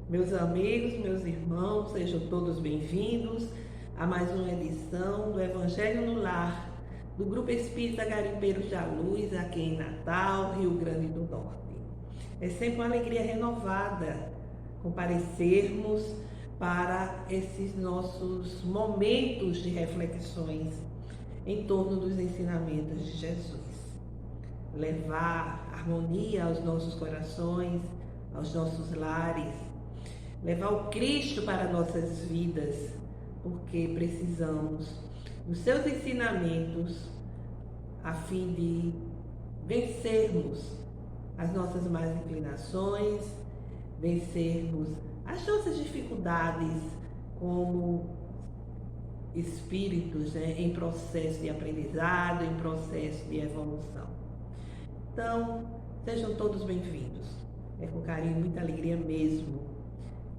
Meus amigos, meus irmãos, sejam todos bem-vindos a mais uma edição do Evangelho no Lar, do Grupo Espírita Garimpeiros da Luz, aqui em Natal, Rio Grande do Norte. É sempre uma alegria renovada comparecermos para esses nossos momentos de reflexões em torno dos ensinamentos de Jesus. Levar harmonia aos nossos corações, aos nossos lares, levar o Cristo para nossas vidas, porque precisamos dos seus ensinamentos a fim de vencermos as nossas más inclinações, vencermos as nossas dificuldades como espíritos, né, em processo de aprendizado, em processo de evolução. Então, sejam todos bem-vindos. É com carinho e muita alegria mesmo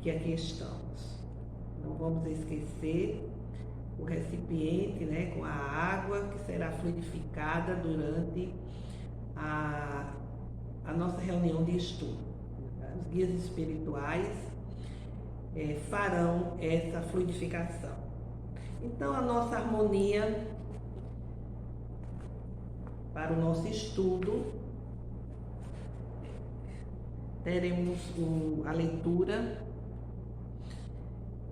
que aqui estamos. Não vamos esquecer o recipiente, né, com a água que será fluidificada durante a nossa reunião de estudo. Os guias espirituais farão essa fluidificação. Então, a nossa harmonia para o nosso estudo, teremos a leitura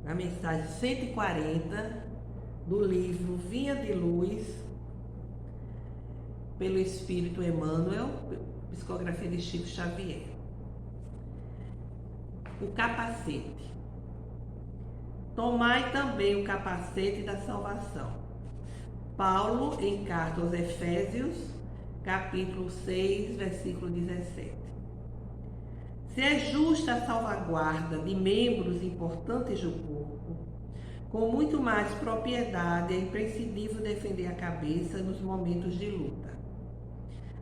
na mensagem 140 do livro Vinha de Luz, pelo Espírito Emmanuel, psicografia de Chico Xavier. O capacete. Tomai também o capacete da salvação. Paulo, em carta aos Efésios, capítulo 6, versículo 17. Se é justa a salvaguarda de membros importantes do corpo, com muito mais propriedade é imprescindível defender a cabeça nos momentos de luta.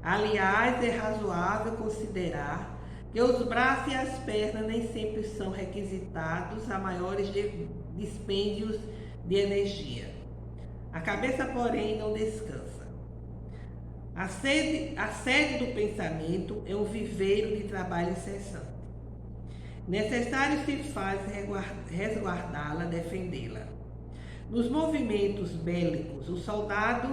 Aliás, é razoável considerar que os braços e as pernas nem sempre são requisitados a maiores dispêndios de energia. A cabeça, porém, não descansa. A sede do pensamento é um viveiro de trabalho incessante. Necessário se faz resguardá-la, defendê-la. Nos movimentos bélicos, o soldado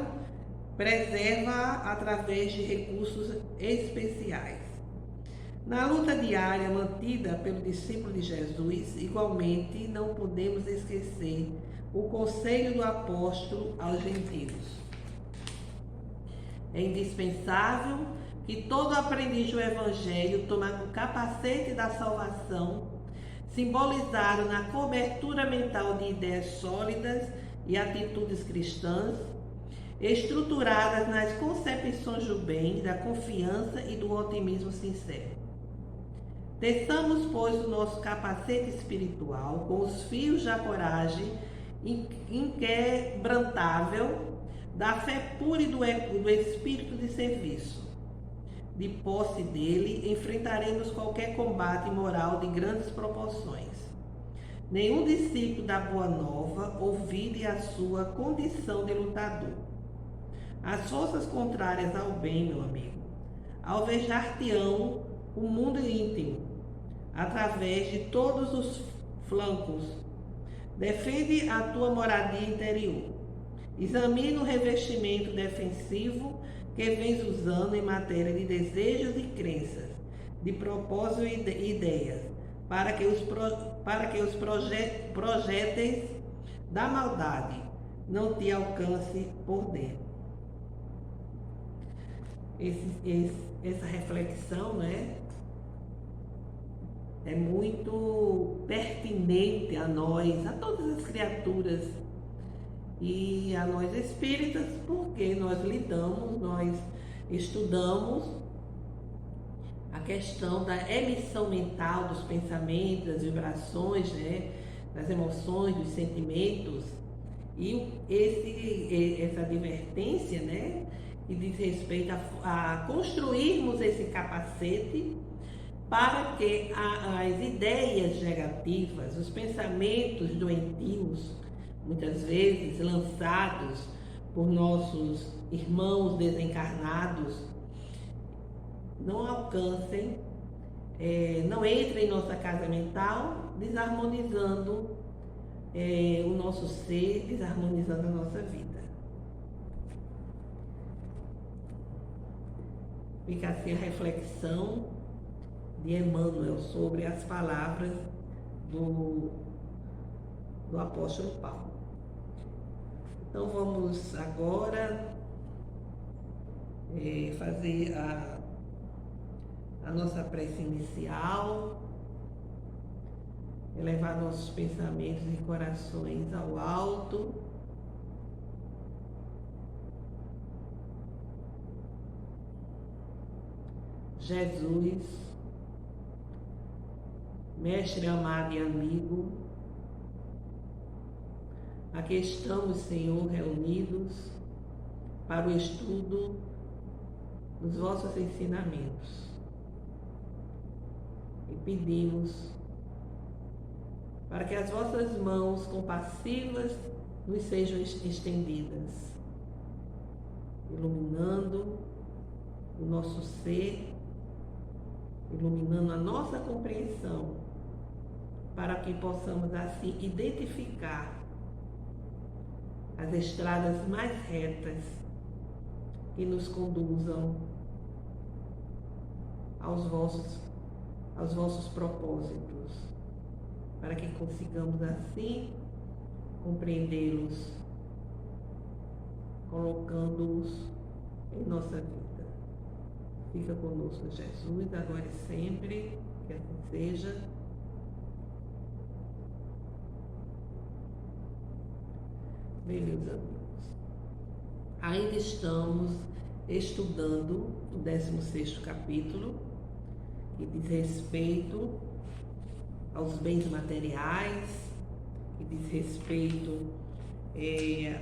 preserva-a através de recursos especiais. Na luta diária mantida pelo discípulo de Jesus, igualmente não podemos esquecer o conselho do apóstolo aos gentios. É indispensável que todo aprendiz do Evangelho tome o capacete da salvação, simbolizado na cobertura mental de ideias sólidas e atitudes cristãs, estruturadas nas concepções do bem, da confiança e do otimismo sincero. Teçamos, pois, o nosso capacete espiritual com os fios da coragem inquebrantável, da fé pura e do espírito de serviço. De posse dele, enfrentaremos qualquer combate moral de grandes proporções. Nenhum discípulo da Boa Nova ouvide a sua condição de lutador. As forças contrárias ao bem, meu amigo, alvejar-te-ão o mundo íntimo, através de todos os flancos. Defende a tua moradia interior. Examina o revestimento defensivo que vens usando em matéria de desejos e crenças, de propósito e ideias, para que os projéteis da maldade não te alcancem por dentro. Essa reflexão, né, é muito pertinente a nós, a todas as criaturas e a nós espíritas, porque nós estudamos a questão da emissão mental dos pensamentos, das vibrações, né, das emoções, dos sentimentos, e essa advertência, né, que diz respeito a construirmos esse capacete para que as ideias negativas, os pensamentos doentios, muitas vezes lançados por nossos irmãos desencarnados, não alcancem não entre em nossa casa mental, desarmonizando o nosso ser, desarmonizando a nossa vida. Fica assim a reflexão de Emmanuel sobre as palavras do apóstolo Paulo. Então vamos agora fazer a nossa prece inicial, elevar nossos pensamentos e corações ao alto. Jesus, Mestre amado e amigo, aqui estamos, Senhor, reunidos para o estudo dos vossos ensinamentos e pedimos para que as vossas mãos compassivas nos sejam estendidas, iluminando o nosso ser, iluminando a nossa compreensão, para que possamos assim identificar as estradas mais retas que nos conduzam aos vossos propósitos, para que consigamos assim compreendê-los, colocando-os em nossa vida. Fica conosco, Jesus, agora e sempre, que assim seja. Bem, meus amigos, ainda estamos estudando o 16º capítulo, que diz respeito aos bens materiais, que diz respeito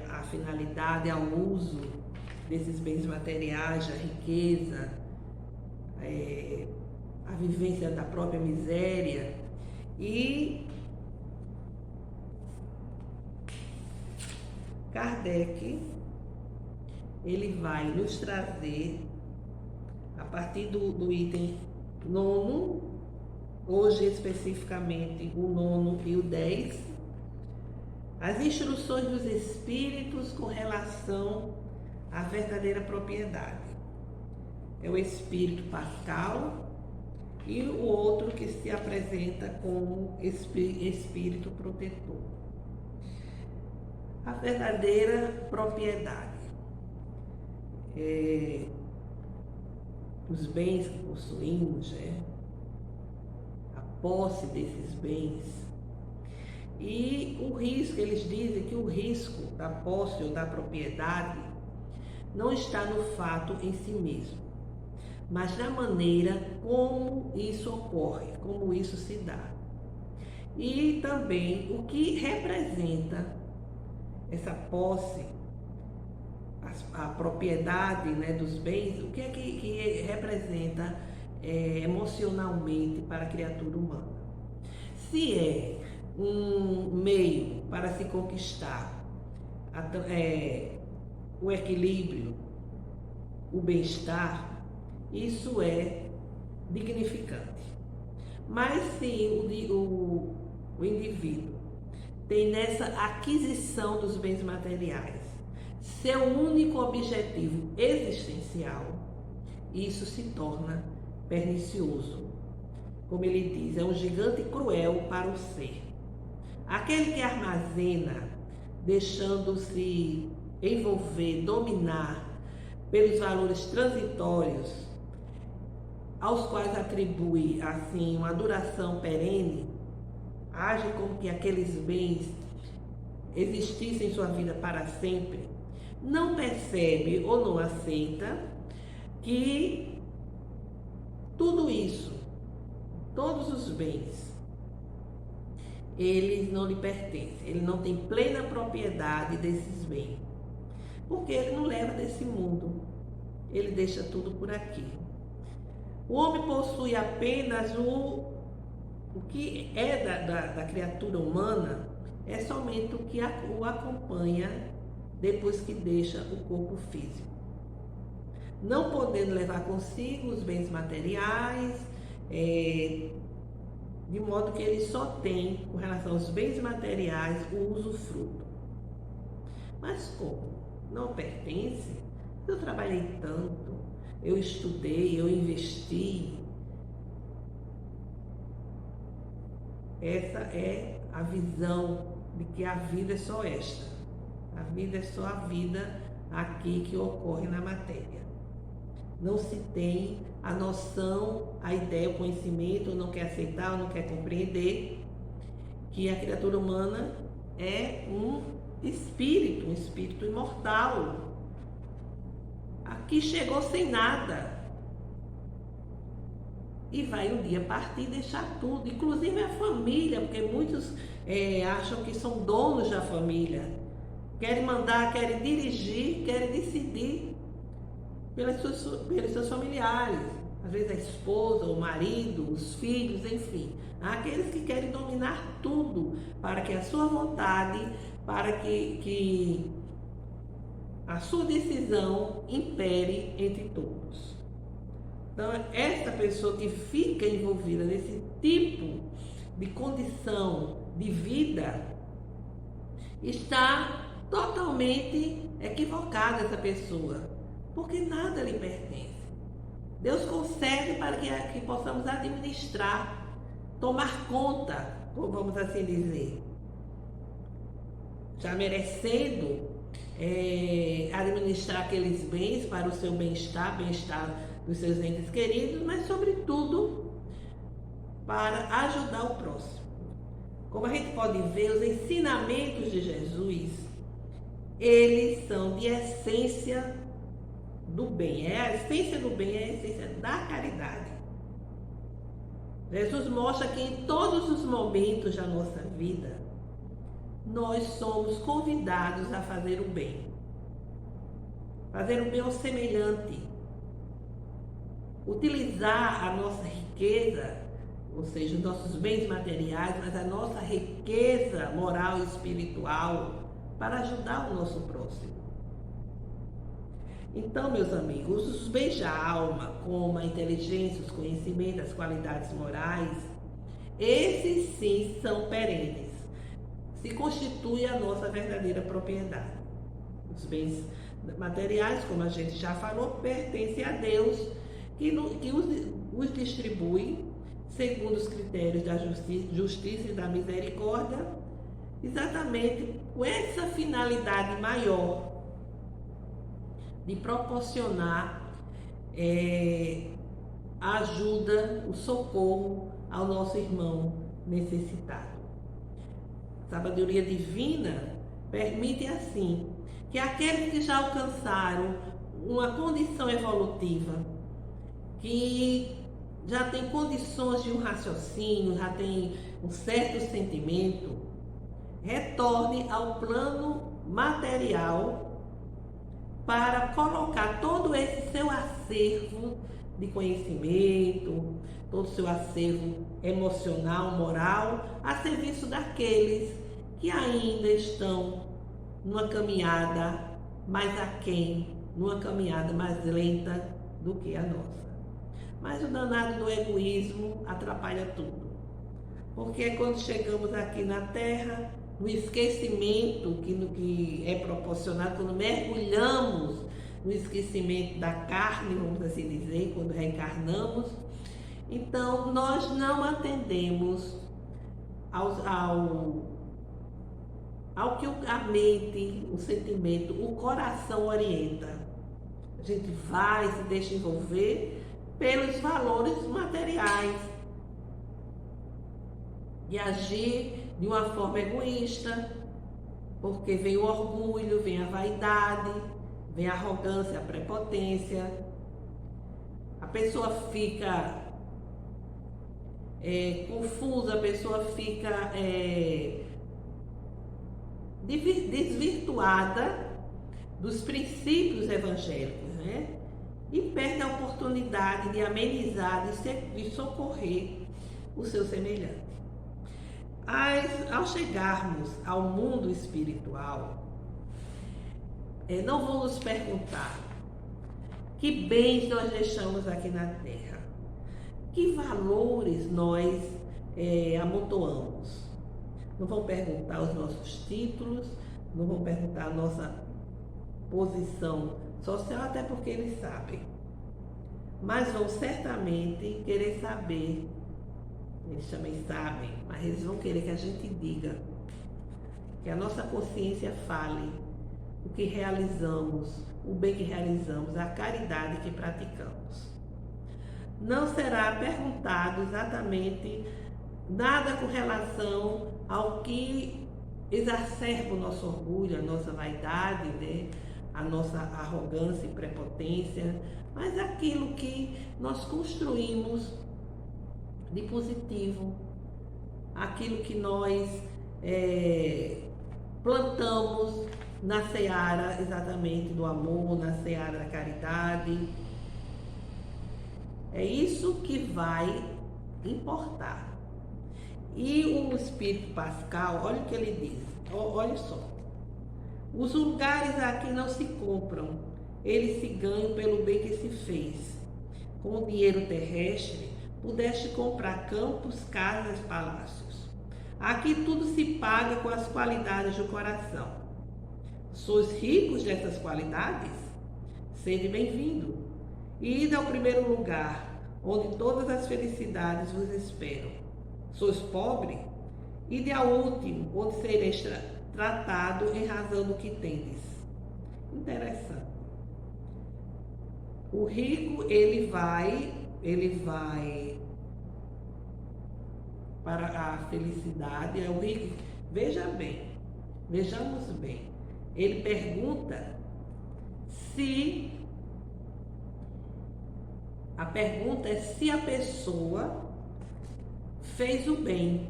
à finalidade, ao uso desses bens materiais, da riqueza, a vivência da própria miséria. E Kardec, ele vai nos trazer, a partir do item 9, hoje especificamente o 9 e o 10, as instruções dos espíritos com relação à verdadeira propriedade. É o espírito Pascal e o outro que se apresenta como espírito protetor. A verdadeira propriedade. Os bens que possuímos, a posse desses bens. E o risco, eles dizem que o risco da posse ou da propriedade não está no fato em si mesmo, mas na maneira como isso ocorre, como isso se dá. E também o que representa essa posse, a propriedade, dos bens, o que é que representa emocionalmente para a criatura humana. Se é um meio para se conquistar o equilíbrio, o bem-estar, isso é dignificante. Mas se o indivíduo tem nessa aquisição dos bens materiais seu único objetivo existencial, isso se torna pernicioso. Como ele diz, é um gigante cruel para o ser. Aquele que armazena, deixando-se envolver, dominar pelos valores transitórios, aos quais atribui assim uma duração perene, age como que aqueles bens existissem em sua vida para sempre, não percebe ou não aceita que tudo isso, todos os bens, eles não lhe pertencem, ele não tem plena propriedade desses bens, porque ele não leva desse mundo, ele deixa tudo por aqui. O homem possui apenas o que é da criatura humana, é somente o que o acompanha depois que deixa o corpo físico. Não podendo levar consigo os bens materiais de modo que ele só tem, com relação aos bens materiais, o usufruto. Mas como? Não pertence? Eu trabalhei tanto, eu estudei, eu investi. Essa é a visão de que a vida é só esta. A vida é só a vida aqui que ocorre na matéria. Não se tem a noção, a ideia, o conhecimento, ou não quer aceitar, ou não quer compreender que a criatura humana é um espírito imortal. Aqui chegou sem nada e vai um dia partir e deixar tudo, inclusive a família, porque muitos acham que são donos da família, querem mandar, querem dirigir, querem decidir pelos seus familiares, às vezes a esposa, o marido, os filhos, enfim. Há aqueles que querem dominar tudo para que a sua vontade, para que a sua decisão impere entre todos. Então, essa pessoa que fica envolvida nesse tipo de condição de vida está totalmente equivocada, essa pessoa, porque nada lhe pertence. Deus concede para que possamos administrar, tomar conta, vamos assim dizer, já merecendo administrar aqueles bens para o seu bem-estar dos seus entes queridos, mas sobretudo para ajudar o próximo. Como a gente pode ver, os ensinamentos de Jesus, eles são de essência do bem. A essência do bem é a essência da caridade. Jesus mostra que em todos os momentos da nossa vida, nós somos convidados a fazer o bem. Fazer o bem ao semelhante. Utilizar a nossa riqueza, ou seja, os nossos bens materiais, mas a nossa riqueza moral e espiritual para ajudar o nosso próximo. Então, meus amigos, os bens da alma, como a inteligência, os conhecimentos, as qualidades morais, esses sim são perenes. Se constitui a nossa verdadeira propriedade. Os bens materiais, como a gente já falou, pertencem a Deus, que os distribui segundo os critérios da justiça e da misericórdia, exatamente com essa finalidade maior de proporcionar a ajuda, o socorro ao nosso irmão necessitado. A sabedoria divina permite assim que aqueles que já alcançaram uma condição evolutiva, que já tem condições de um raciocínio, já tem um certo sentimento, retorne ao plano material para colocar todo esse seu acervo de conhecimento, todo o seu acervo emocional, moral, a serviço daqueles que ainda estão numa caminhada mais aquém, numa caminhada mais lenta do que a nossa. Mas o danado do egoísmo atrapalha tudo. Porque quando chegamos aqui na Terra, no esquecimento que é proporcionado, quando mergulhamos no esquecimento da carne, vamos assim dizer, quando reencarnamos, então nós não atendemos ao que a mente, o sentimento, o coração orienta. A gente vai, se deixa envolver pelos valores materiais, de agir de uma forma egoísta, porque vem o orgulho, vem a vaidade, vem a arrogância, a prepotência. A pessoa fica confusa, a pessoa fica desvirtuada dos princípios evangélicos, né? E perde a oportunidade de amenizar, de socorrer o seu semelhante. Ao chegarmos ao mundo espiritual, não vamos nos perguntar que bens nós deixamos aqui na Terra, que valores nós amontoamos. Não vão perguntar os nossos títulos, não vão perguntar a nossa posição social, até porque eles sabem. Mas vão certamente querer saber, eles também sabem, mas eles vão querer que a gente diga, que a nossa consciência fale o que realizamos, o bem que realizamos, a caridade que praticamos. Não será perguntado exatamente nada com relação ao que exacerba o nosso orgulho, a nossa vaidade, né? A nossa arrogância e prepotência, mas aquilo que nós construímos de positivo, aquilo que nós plantamos na seara exatamente do amor, na seara da caridade. É isso que vai importar. E o Espírito Pascal, olha o que ele diz, olha só. Os lugares aqui não se compram, eles se ganham pelo bem que se fez. Com o dinheiro terrestre, pudeste comprar campos, casas, palácios. Aqui tudo se paga com as qualidades do coração. Sois ricos dessas qualidades? Sede bem-vindo. Ide ao primeiro lugar, onde todas as felicidades vos esperam. Sois pobre? Ide ao último, onde sereis tratado em razão do que tendes. Interessante. O rico, ele vai para a felicidade. É o rico, vejamos bem. Ele pergunta se a pergunta é se a pessoa fez o bem,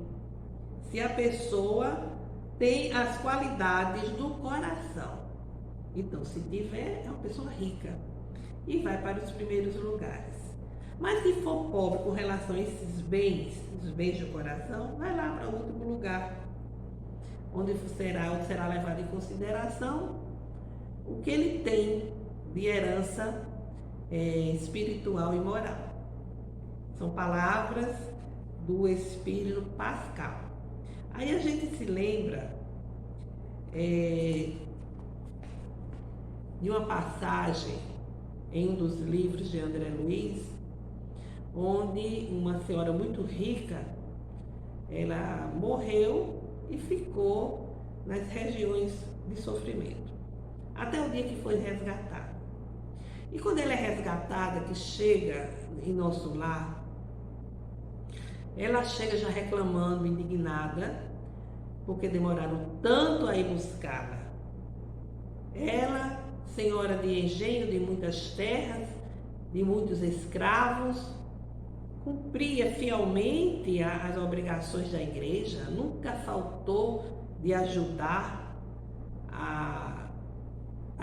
se a pessoa tem as qualidades do coração. Então, se tiver, é uma pessoa rica e vai para os primeiros lugares. Mas se for pobre com relação a esses bens, os bens do coração, vai lá para o último lugar, onde será levado em consideração o que ele tem de herança espiritual e moral. São palavras do Espírito Pascal. Aí a gente se lembra de uma passagem em um dos livros de André Luiz, onde uma senhora muito rica, ela morreu e ficou nas regiões de sofrimento, até o dia que foi resgatada. E quando ela é resgatada, que chega em nosso lar, ela chega já reclamando, indignada, porque demoraram tanto a ir buscá-la. Ela, senhora de engenho de muitas terras, de muitos escravos, cumpria fielmente as obrigações da igreja, nunca faltou de ajudar a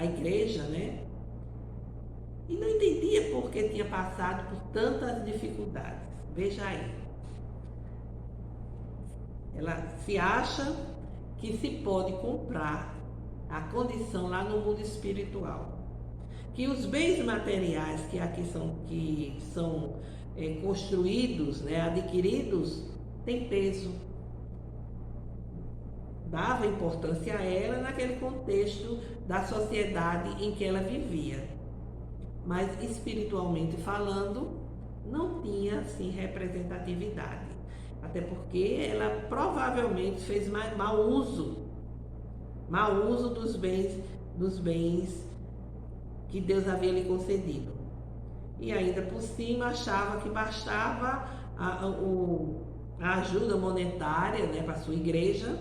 igreja, né? E não entendia por que tinha passado por tantas dificuldades. Veja aí. Ela se acha que se pode comprar a condição lá no mundo espiritual. Que os bens materiais que aqui são construídos, né, adquiridos, têm peso. Dava importância a ela naquele contexto da sociedade em que ela vivia. Mas espiritualmente falando, não tinha assim representatividade. Até porque ela provavelmente fez mau uso dos bens que Deus havia lhe concedido. E ainda por cima achava que bastava a ajuda monetária, né, para a sua igreja,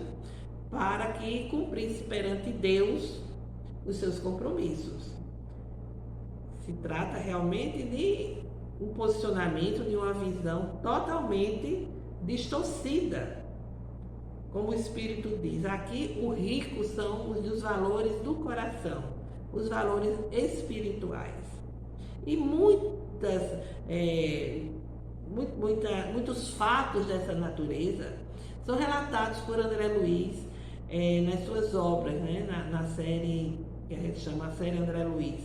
para que cumprisse perante Deus os seus compromissos. Se trata realmente de um posicionamento, de uma visão totalmente distorcida. Como o Espírito diz, aqui o rico são os valores do coração, os valores espirituais. E muitos fatos dessa natureza são relatados por André Luiz nas suas obras, né? na série que a gente chama a série André Luiz,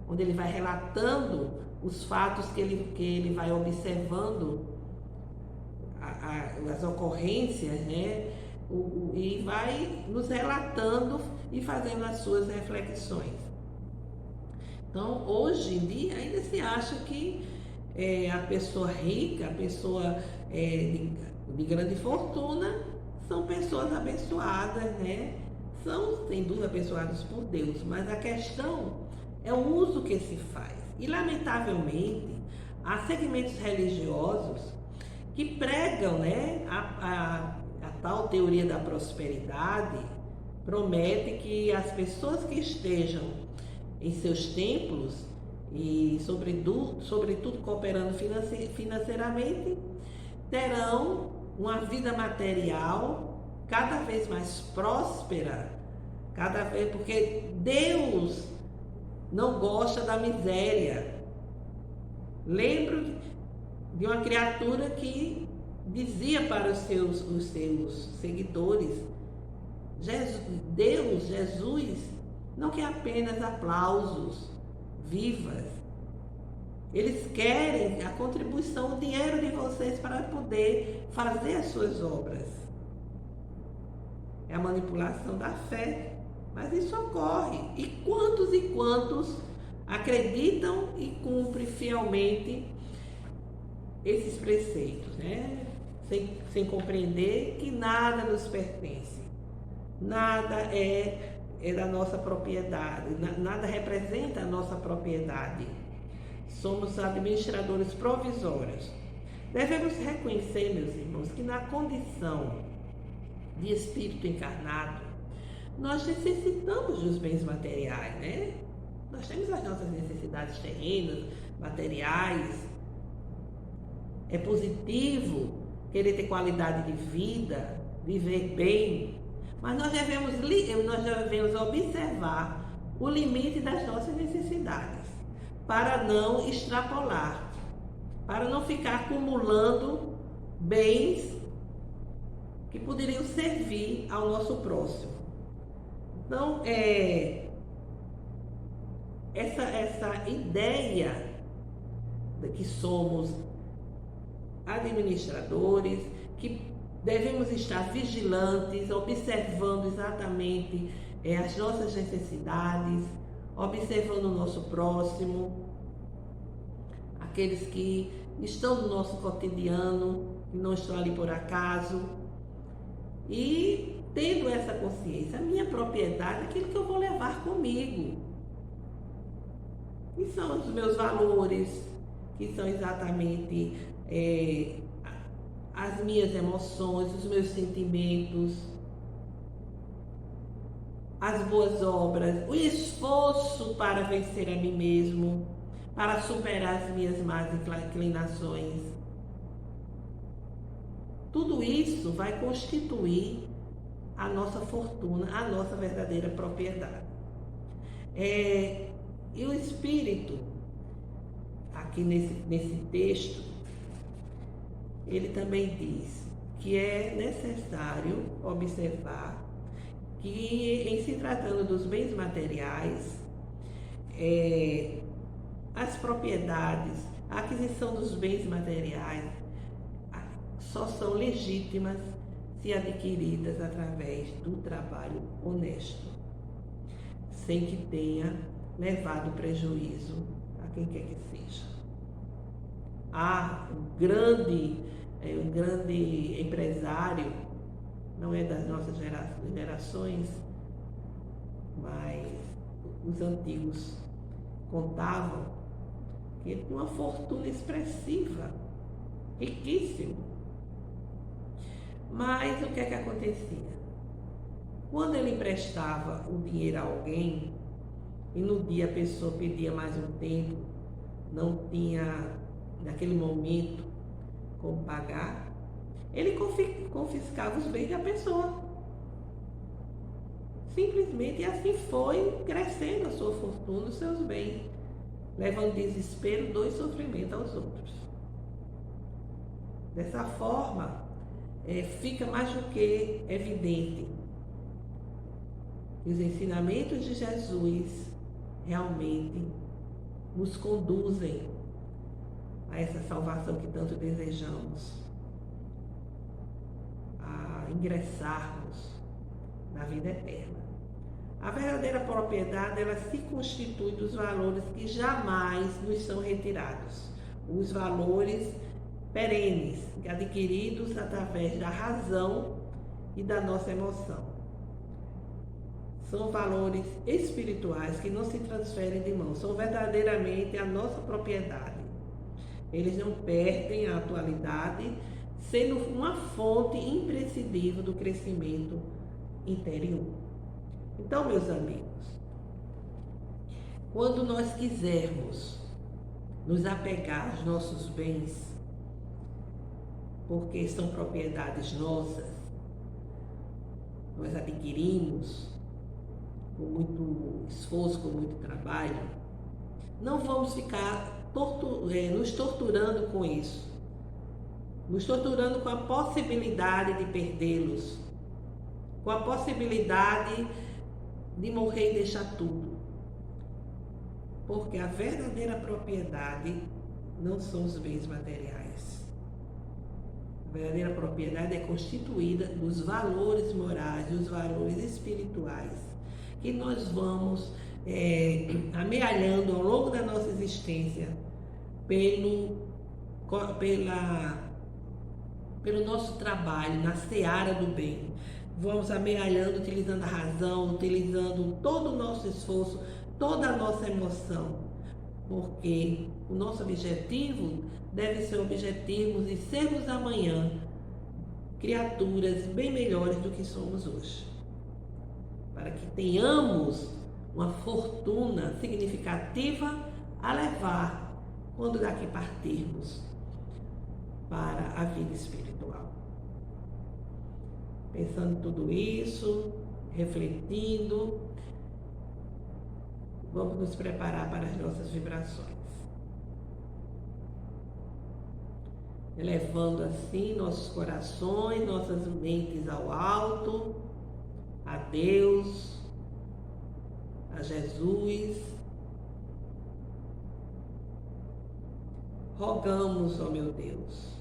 onde ele vai relatando os fatos que ele vai observando, as ocorrências, né? E vai nos relatando e fazendo as suas reflexões. Então, hoje em dia, ainda se acha que a pessoa rica, a pessoa de grande fortuna, são pessoas abençoadas, né? São, sem dúvida, abençoadas por Deus, mas a questão é o uso que se faz. E, lamentavelmente, há segmentos religiosos que pregam, né, a tal teoria da prosperidade, promete que as pessoas que estejam em seus templos e, sobretudo cooperando financeiramente, terão uma vida material cada vez mais próspera, porque Deus não gosta da miséria. Lembro de uma criatura que dizia para os seus seguidores: Jesus, não quer apenas aplausos, vivas. Eles querem a contribuição, o dinheiro de vocês para poder fazer as suas obras. É a manipulação da fé, mas isso ocorre. E quantos acreditam e cumprem fielmente esses preceitos, né? Sem compreender que nada nos pertence, nada é da nossa propriedade, nada representa a nossa propriedade. Somos administradores provisórios. Devemos reconhecer, meus irmãos, que na condição de espírito encarnado, nós necessitamos dos bens materiais, né? Nós temos as nossas necessidades terrenas, materiais. É positivo querer ter qualidade de vida, viver bem, mas nós devemos observar o limite das nossas necessidades, para não extrapolar, para não ficar acumulando bens que poderiam servir ao nosso próximo. Então, essa ideia de que somos administradores, que devemos estar vigilantes, observando exatamente as nossas necessidades, observando o nosso próximo, aqueles que estão no nosso cotidiano, que não estão ali por acaso, e tendo essa consciência, a minha propriedade é aquilo que eu vou levar comigo, que são os meus valores, que são exatamente as minhas emoções, os meus sentimentos, as boas obras, o esforço para vencer a mim mesmo, para superar as minhas más inclinações. Tudo isso vai constituir a nossa fortuna, a nossa verdadeira propriedade. E o Espírito, aqui nesse texto, ele também diz que é necessário observar que, em se tratando dos bens materiais, as propriedades, a aquisição dos bens materiais só são legítimas se adquiridas através do trabalho honesto, sem que tenha levado prejuízo a quem quer que seja. Um grande empresário, não é das nossas gerações, mas os antigos contavam que ele tinha uma fortuna expressiva, riquíssimo. Mas o que é que acontecia? Quando ele emprestava o dinheiro a alguém e no dia a pessoa pedia mais um tempo, não tinha naquele momento como pagar, ele confiscava os bens da pessoa. Simplesmente, e assim foi crescendo a sua fortuna, os seus bens, levando desespero, dor e sofrimento aos outros. Dessa forma, fica mais do que evidente que os ensinamentos de Jesus realmente nos conduzem a essa salvação que tanto desejamos, a ingressarmos na vida eterna. A verdadeira propriedade, ela se constitui dos valores que jamais nos são retirados, os valores perenes, adquiridos através da razão e da nossa emoção. São valores espirituais que não se transferem de mão, são verdadeiramente a nossa propriedade. Eles não perdem a atualidade, sendo uma fonte imprescindível do crescimento interior. Então, meus amigos, quando nós quisermos nos apegar aos nossos bens, porque são propriedades nossas, nós adquirimos com muito esforço, com muito trabalho, não vamos ficar nos torturando com isso, nos torturando com a possibilidade de perdê-los, com a possibilidade de morrer e deixar tudo. Porque a verdadeira propriedade não são os bens materiais. A verdadeira propriedade é constituída dos valores morais, dos valores espirituais, que nós vamos amealhando ao longo da nossa existência pelo nosso trabalho na seara do bem. Vamos amealhando, utilizando a razão, utilizando todo o nosso esforço, toda a nossa emoção, porque o nosso objetivo deve ser o objetivo de sermos amanhã criaturas bem melhores do que somos hoje, para que tenhamos uma fortuna significativa a levar quando daqui partirmos para a vida espiritual. Pensando em tudo isso, refletindo, vamos nos preparar para as nossas vibrações. Elevando assim nossos corações, nossas mentes ao alto, a Deus, a Jesus. Rogamos, ó meu Deus,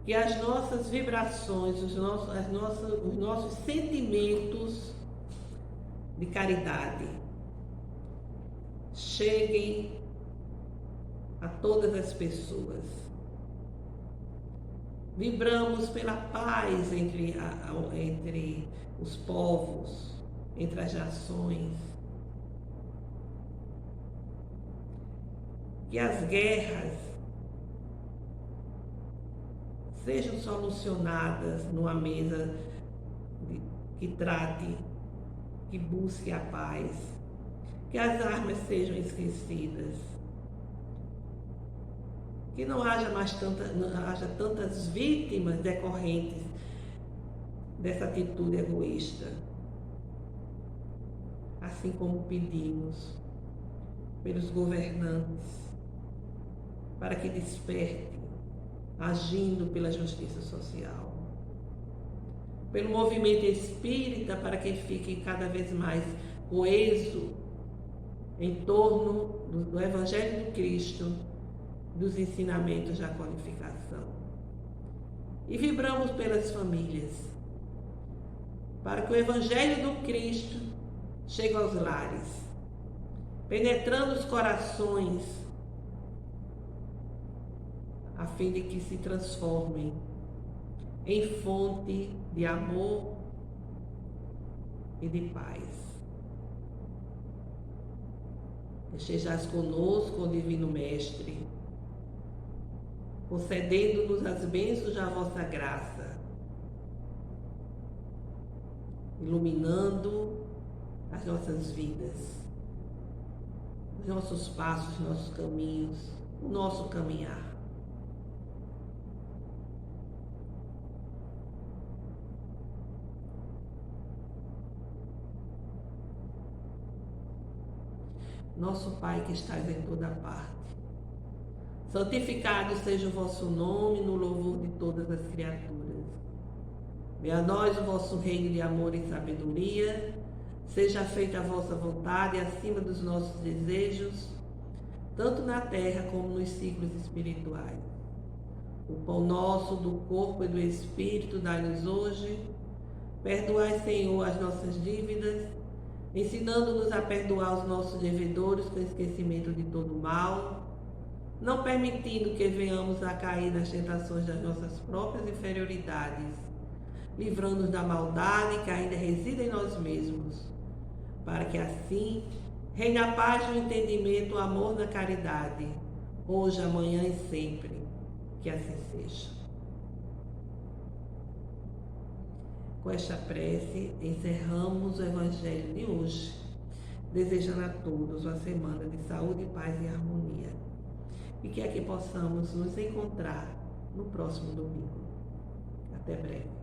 que as nossas vibrações, os nossos sentimentos de caridade cheguem a todas as pessoas. Vibramos pela paz entre os povos, entre as nações. Que as guerras sejam solucionadas numa mesa que trate, que busque a paz, que as armas sejam esquecidas, que não haja tantas vítimas decorrentes dessa atitude egoísta, assim como pedimos pelos governantes para que despertem, agindo pela justiça social, pelo movimento espírita para que fique cada vez mais coeso em torno do Evangelho de Cristo, dos ensinamentos da qualificação. E vibramos pelas famílias, para que o Evangelho do Cristo chegue aos lares, penetrando os corações, a fim de que se transformem em fonte de amor e de paz. Estejais conosco, ó Divino Mestre, concedendo-nos as bênçãos da vossa graça, iluminando as nossas vidas, os nossos passos, os nossos caminhos, o nosso caminhar. Nosso Pai que estás em toda parte, santificado seja o vosso nome no louvor de todas as criaturas. Venha a nós o vosso reino de amor e sabedoria, seja feita a vossa vontade acima dos nossos desejos, tanto na terra como nos ciclos espirituais. O pão nosso do corpo e do Espírito dai-nos hoje. Perdoai, Senhor, as nossas dívidas, ensinando-nos a perdoar os nossos devedores com esquecimento de todo mal, não permitindo que venhamos a cair nas tentações das nossas próprias inferioridades, livrando-nos da maldade que ainda reside em nós mesmos, para que assim reine a paz no entendimento, o amor na caridade, hoje, amanhã e sempre. Que assim seja. Com esta prece, encerramos o Evangelho de hoje, desejando a todos uma semana de saúde, paz e harmonia. E que aqui possamos nos encontrar no próximo domingo. Até breve.